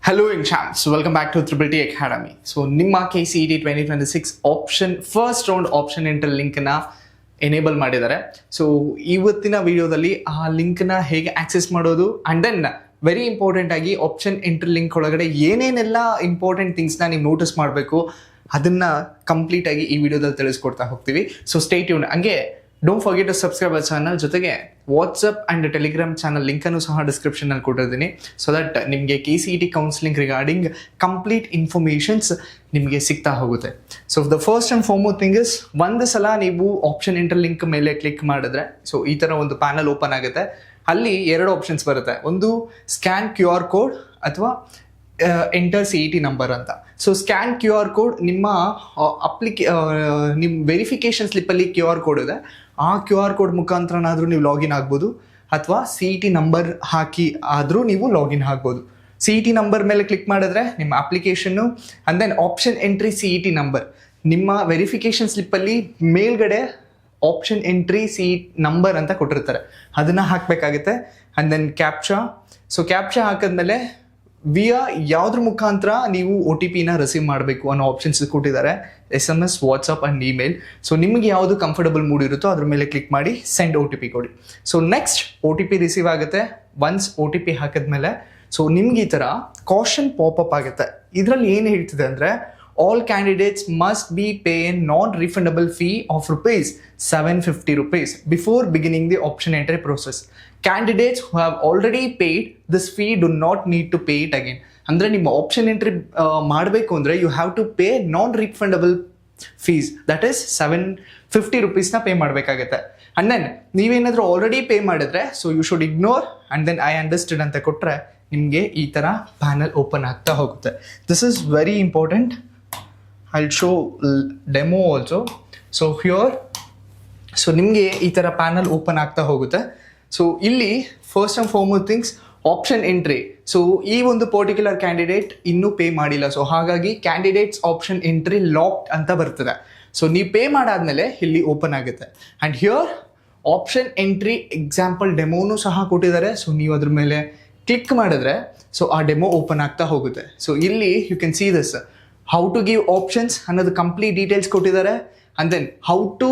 Hello champs, welcome back to Triple T Academy. So ನಿಮ್ಮ KCET 2026 option first round option enter ಲಿಂಕ್ನ enable ಮಾಡಿದ್ದಾರೆ. So ಇವತ್ತಿನ ವಿಡಿಯೋದಲ್ಲಿ ಆ ಲಿಂಕ್ನ ಹೇಗೆ ಆಕ್ಸೆಸ್ ಮಾಡೋದು ಅಂಡ್ ದೆನ್ ವೆರಿ ಇಂಪಾರ್ಟೆಂಟ್ ಆಗಿ ಆಪ್ಷನ್ ಎಂಟರ್ ಲಿಂಕ್ ಒಳಗಡೆ ಏನೇನೆಲ್ಲ ಇಂಪಾರ್ಟೆಂಟ್ ಥಿಂಗ್ಸ್ನ ನೀವು ನೋಟಿಸ್ ಮಾಡಬೇಕು ಅದನ್ನ ಕಂಪ್ಲೀಟ್ ಆಗಿ ಈ ವಿಡಿಯೋದಲ್ಲಿ ತಿಳಿಸ್ಕೊಡ್ತಾ ಹೋಗ್ತೀವಿ. So stay tune. ಹಂಗೆ don't forget to subscribe our channel. ಜೊತೆಗೆ ವಾಟ್ಸಪ್ ಆ್ಯಂಡ್ ಟೆಲಿಗ್ರಾಮ್ ಚಾನಲ್ ಲಿಂಕನ್ನು ಸಹ ಡಿಸ್ಕ್ರಿಪ್ಷನಲ್ಲಿ ಕೊಟ್ಟಿದ್ದೀನಿ. ಸೊ ದಟ್ ನಿಮಗೆ KCET counselling regarding complete informations ನಿಮಗೆ ಸಿಗ್ತಾ ಹೋಗುತ್ತೆ. So the first and foremost thing is, ಒಂದು ಸಲ ನೀವು ಆಪ್ಷನ್ ಎಂಟರ್ ಲಿಂಕ್ ಮೇಲೆ ಕ್ಲಿಕ್ ಮಾಡಿದ್ರೆ ಸೊ ಈ ಥರ ಒಂದು ಪ್ಯಾನಲ್ ಓಪನ್ ಆಗುತ್ತೆ. ಅಲ್ಲಿ ಎರಡು ಆಪ್ಷನ್ಸ್ ಬರುತ್ತೆ. ಒಂದು ಸ್ಕ್ಯಾನ್ QR ಕೋಡ್ ಅಥವಾ ಎಂಟರ್ CET ನಂಬರ್ ಅಂತ. ಸೊ ಸ್ಕ್ಯಾನ್ QR ಕೋಡ್ ನಿಮ್ಮ ನಿಮ್ಮ ವೆರಿಫಿಕೇಷನ್ ಸ್ಲಿಪ್ಪಲ್ಲಿ QR ಕೋಡ್ ಇದೆ. ಆ QR ಕೋಡ್ ಮುಖಾಂತರನಾದರೂ ನೀವು ಲಾಗಿನ್ ಆಗ್ಬೋದು, ಅಥವಾ CET ನಂಬರ್ ಹಾಕಿ ಆದರೂ ನೀವು ಲಾಗಿನ್ ಆಗ್ಬೋದು. CET ನಂಬರ್ ಮೇಲೆ ಕ್ಲಿಕ್ ಮಾಡಿದ್ರೆ ನಿಮ್ಮ ಅಪ್ಲಿಕೇಶನ್ನು and then option entry CET number, ನಿಮ್ಮ ವೆರಿಫಿಕೇಷನ್ ಸ್ಲಿಪ್ಪಲ್ಲಿ ಮೇಲ್ಗಡೆ ಆಪ್ಷನ್ ಎಂಟ್ರಿ CET ನಂಬರ್ ಅಂತ ಕೊಟ್ಟಿರ್ತಾರೆ, ಅದನ್ನು ಹಾಕಬೇಕಾಗುತ್ತೆ. And then captcha. So captcha ಹಾಕಿದ್ಮೇಲೆ ವಿಯಾ ಯಾವುದ್ರ ಮುಖಾಂತರ ನೀವು OTPನ ರಿಸೀವ್ ಮಾಡಬೇಕು ಅನ್ನೋ ಆಪ್ಷನ್ಸ್ ಕೊಟ್ಟಿದ್ದಾರೆ, SMS, WhatsApp and email. So ನಿಮಗೆ ಯಾವುದು ಕಂಫರ್ಟಬಲ್ ಮೂಡ್ ಇರುತ್ತೋ ಅದ್ರ ಮೇಲೆ ಕ್ಲಿಕ್ ಮಾಡಿ ಸೆಂಡ್ OTP ಕೊಡಿ. ಸೊ ನೆಕ್ಸ್ಟ್ OTP ರಿಸೀವ್ ಆಗುತ್ತೆ. ಒನ್ಸ್ OTP ಹಾಕಿದ್ಮೇಲೆ ಸೊ ನಿಮ್ಗೆ ಈ ಥರ ಕಾಷನ್ ಪಾಪಪ್ ಆಗುತ್ತೆ. ಇದರಲ್ಲಿ ಏನು ಹೇಳ್ತಿದೆ ಅಂದರೆ, all candidates must be pay a non-refundable fee of ₹750 before beginning the option entry process. Candidates who have already paid this fee do not need to pay it again. ಅಂದರೆ ನಿಮ್ಮ option entry ಮಾಡಬೇಕು ಅಂದರೆ you have to pay non refundable fees, that is ₹750 pay ಮಾಡಬೇಕಾಗುತ್ತೆ. And then ನೀವೇನಾದರೂ already pay ಮಾಡಿದ್ರೆ so you should ignore and then I understand ಅಂತ ಕೊಟ್ಟರೆ ನಿಮಗೆ ಈ ಥರ ಪ್ಯಾನಲ್ ಓಪನ್ ಆಗ್ತಾ ಹೋಗುತ್ತೆ. This is very important. I'll show demo also. So here, so ನಿಮಗೆ ಈ ಥರ ಪ್ಯಾನಲ್ ಓಪನ್ ಆಗ್ತಾ ಹೋಗುತ್ತೆ. ಸೊ ಇಲ್ಲಿ first and foremost things option entry. So ಈ ಒಂದು ಪರ್ಟಿಕ್ಯುಲರ್ ಕ್ಯಾಂಡಿಡೇಟ್ ಇನ್ನೂ ಪೇ ಮಾಡಿಲ್ಲ, ಸೊ ಹಾಗಾಗಿ ಕ್ಯಾಂಡಿಡೇಟ್ಸ್ ಆಪ್ಷನ್ ಎಂಟ್ರಿ ಲಾಕ್ಡ್ ಅಂತ ಬರ್ತದೆ. ಸೊ ನೀವು ಪೇ ಮಾಡಾದ್ಮೇಲೆ ಇಲ್ಲಿ ಓಪನ್ ಆಗುತ್ತೆ. And here option entry example ಡೆಮೋನು ಸಹ ಕೊಟ್ಟಿದ್ದಾರೆ. ಸೊ ನೀವು ಅದ್ರ ಮೇಲೆ ಕ್ಲಿಕ್ ಮಾಡಿದ್ರೆ ಸೊ ಆ ಡೆಮೋ ಓಪನ್ ಆಗ್ತಾ ಹೋಗುತ್ತೆ. ಸೊ ಇಲ್ಲಿ you can see this, how to give options ಅನ್ನೋದು ಕಂಪ್ಲೀಟ್ ಡೀಟೇಲ್ಸ್ ಕೊಟ್ಟಿದ್ದಾರೆ. And then how to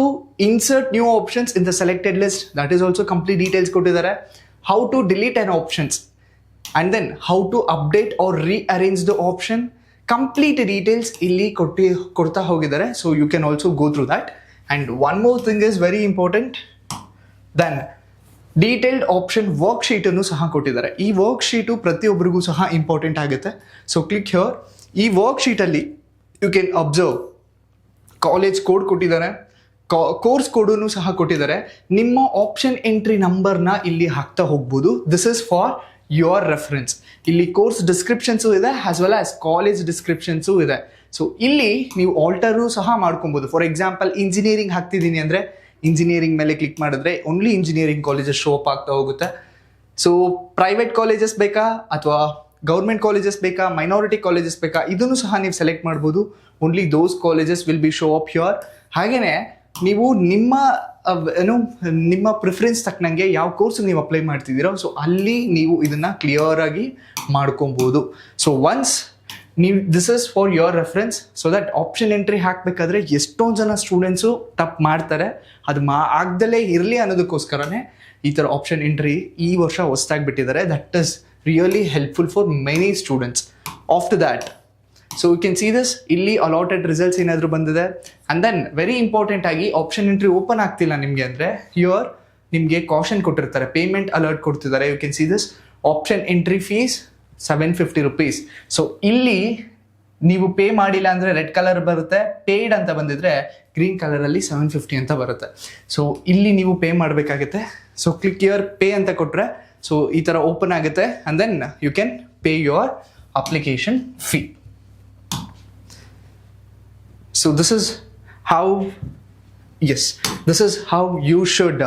insert new options in the selected list, that is also complete details ಕೊಟ್ಟಿದ್ದಾರೆ. How to delete on options and then how to update or rearrange the option, complete details ಇಲ್ಲಿ ಕೊಡ್ತಾ ಹೋಗಿದ್ದಾರೆ. So you can also go through that. And one more thing is very important, then detailed option ವರ್ಕ್ಶೀಟನ್ನು ಸಹ ಕೊಟ್ಟಿದ್ದಾರೆ. ಈ worksheet ಪ್ರತಿಯೊಬ್ಬರಿಗೂ ಸಹ important ಆಗುತ್ತೆ. So click here. ಈ ವರ್ಕ್ಶೀಟಲ್ಲಿ you can observe college code ಕೊಟ್ಟಿದ್ದಾರೆ, ಕೋರ್ಸ್ ಕೋಡನ್ನು ಸಹ ಕೊಟ್ಟಿದ್ದಾರೆ. ನಿಮ್ಮ ಆಪ್ಷನ್ ಎಂಟ್ರಿ ನಂಬರ್ನ ಇಲ್ಲಿ ಹಾಕ್ತಾ ಹೋಗ್ಬೋದು. This is for your reference. ಇಲ್ಲಿ ಕೋರ್ಸ್ ಡಿಸ್ಕ್ರಿಪ್ಷನ್ಸು ಇದೆ as well as college descriptions ಇದೆ. ಸೊ ಇಲ್ಲಿ ನೀವು ಆಲ್ಟರು ಸಹ ಮಾಡ್ಕೊಬೋದು. ಫಾರ್ ಎಕ್ಸಾಂಪಲ್ ಇಂಜಿನಿಯರಿಂಗ್ ಹಾಕ್ತಿದ್ದೀನಿ ಅಂದರೆ ಇಂಜಿನಿಯರಿಂಗ್ ಮೇಲೆ ಕ್ಲಿಕ್ ಮಾಡಿದ್ರೆ only engineering colleges show up ಆಗ್ತಾ ಹೋಗುತ್ತೆ. ಸೊ ಪ್ರೈವೇಟ್ ಕಾಲೇಜಸ್ ಬೇಕಾ ಅಥವಾ ಗೌರ್ಮೆಂಟ್ ಕಾಲೇಜಸ್ ಬೇಕಾ, ಮೈನಾರಿಟಿ ಕಾಲೇಜಸ್ ಬೇಕಾ, ಇದನ್ನು ಸಹ ನೀವು ಸೆಲೆಕ್ಟ್ ಮಾಡ್ಬೋದು. Only those colleges will be show up here. ಹಾಗೆಯೇ ನೀವು ನಿಮ್ಮ ಪ್ರಿಫರೆನ್ಸ್ ತಕ್ಕನಂಗೆ ಯಾವ ಕೋರ್ಸ್ ನೀವು ಅಪ್ಲೈ ಮಾಡ್ತಿದ್ದೀರೋ ಸೊ ಅಲ್ಲಿ ನೀವು ಇದನ್ನು ಕ್ಲಿಯರ್ ಆಗಿ ಮಾಡ್ಕೊಬೋದು. ಸೊ ಒನ್ಸ್ ನೀವು this is for your reference, so that option entry ಹಾಕಬೇಕಾದ್ರೆ ಎಷ್ಟೊಂದು ಜನ ಸ್ಟೂಡೆಂಟ್ಸು ತಪ್ಪು ಮಾಡ್ತಾರೆ. ಅದು ಆಗ್ದಲೇ ಇರಲಿ ಅನ್ನೋದಕ್ಕೋಸ್ಕರನೇ ಈ ಥರ ಆಪ್ಷನ್ ಎಂಟ್ರಿ ಈ ವರ್ಷ ಹೊಸ್ದಾಗಿ ಬಿಟ್ಟಿದ್ದಾರೆ. That is really helpful for many students. After that so you can see this, ಇಲ್ಲಿ ಅಲಾಟೆಡ್ ರಿಸಲ್ಟ್ಸ್ ಏನಾದರೂ ಬಂದಿದೆ. ಆ್ಯಂಡ್ ದೆನ್ ವೆರಿ ಇಂಪಾರ್ಟೆಂಟ್ ಆಗಿ ಆಪ್ಷನ್ ಎಂಟ್ರಿ ಓಪನ್ ಆಗ್ತಿಲ್ಲ ನಿಮಗೆ ಅಂದರೆ ಹಿಯರ್ ನಿಮಗೆ ಕಾಷನ್ ಕೊಟ್ಟಿರ್ತಾರೆ, ಪೇಮೆಂಟ್ ಅಲರ್ಟ್ ಕೊಡ್ತಿದ್ದಾರೆ. You can see this option entry fees ₹750. So ಇಲ್ಲಿ ನೀವು ಪೇ ಮಾಡಿಲ್ಲ ಅಂದರೆ ರೆಡ್ ಕಲರ್ ಬರುತ್ತೆ, ಪೇಯ್ಡ್ ಅಂತ ಬಂದಿದ್ರೆ ಗ್ರೀನ್ ಕಲರಲ್ಲಿ $750 ಅಂತ ಬರುತ್ತೆ. ಸೊ ಇಲ್ಲಿ ನೀವು ಪೇ ಮಾಡಬೇಕಾಗುತ್ತೆ. ಸೊ ಕ್ಲಿಕ್ ಹಿಯರ್ ಪೇ ಅಂತ ಕೊಟ್ಟರೆ ಸೊ ಈ ಥರ ಓಪನ್ ಆಗುತ್ತೆ. And then you can pay your application fee. So this is how you should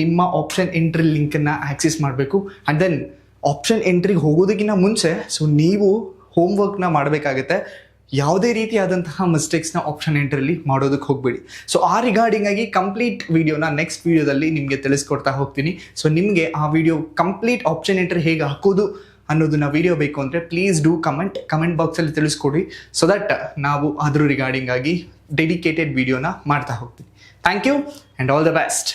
ನಿಮ್ಮ ಆಪ್ಷನ್ ಎಂಟ್ರಿ ಲಿಂಕನ್ನು ಆಕ್ಸೆಸ್ ಮಾಡಬೇಕು. ಆ್ಯಂಡ್ ದೆನ್ ಆಪ್ಷನ್ ಎಂಟ್ರಿಗೆ ಹೋಗೋದಕ್ಕಿಂತ ಮುಂಚೆ ಸೊ ನೀವು ಹೋಮ್ವರ್ಕ್ನ ಮಾಡಬೇಕಾಗುತ್ತೆ. ಯಾವುದೇ ರೀತಿಯಾದಂತಹ ಮಿಸ್ಟೇಕ್ಸ್ನ ಆಪ್ಷನ್ ಎಂಟ್ರಿಯಲ್ಲಿ ಮಾಡೋದಕ್ಕೆ ಹೋಗಬೇಡಿ. ಸೊ ಆ ರಿಗಾರ್ಡಿಂಗ್ ಆಗಿ ಕಂಪ್ಲೀಟ್ ವಿಡಿಯೋನ ನೆಕ್ಸ್ಟ್ ವಿಡಿಯೋದಲ್ಲಿ ನಿಮಗೆ ತಿಳಿಸ್ಕೊಡ್ತಾ ಹೋಗ್ತೀನಿ. ಸೊ ನಿಮಗೆ ಆ ವಿಡಿಯೋ ಕಂಪ್ಲೀಟ್ ಆಪ್ಷನ್ ಎಂಟ್ರಿ ಹೇಗೆ ಹಾಕೋದು ಅನ್ನೋದನ್ನ ವಿಡಿಯೋ ಬೇಕು ಅಂದರೆ ಪ್ಲೀಸ್ ಡೂ ಕಮೆಂಟ್ ಬಾಕ್ಸಲ್ಲಿ ತಿಳಿಸ್ಕೊಡಿ, ಸೊ ದಟ್ ನಾವು ಅದ್ರ ರಿಗಾರ್ಡಿಂಗ್ ಆಗಿ ಡೆಡಿಕೇಟೆಡ್ ವಿಡಿಯೋನ ಮಾಡ್ತಾ ಹೋಗ್ತೀವಿ. Thank you and all the best.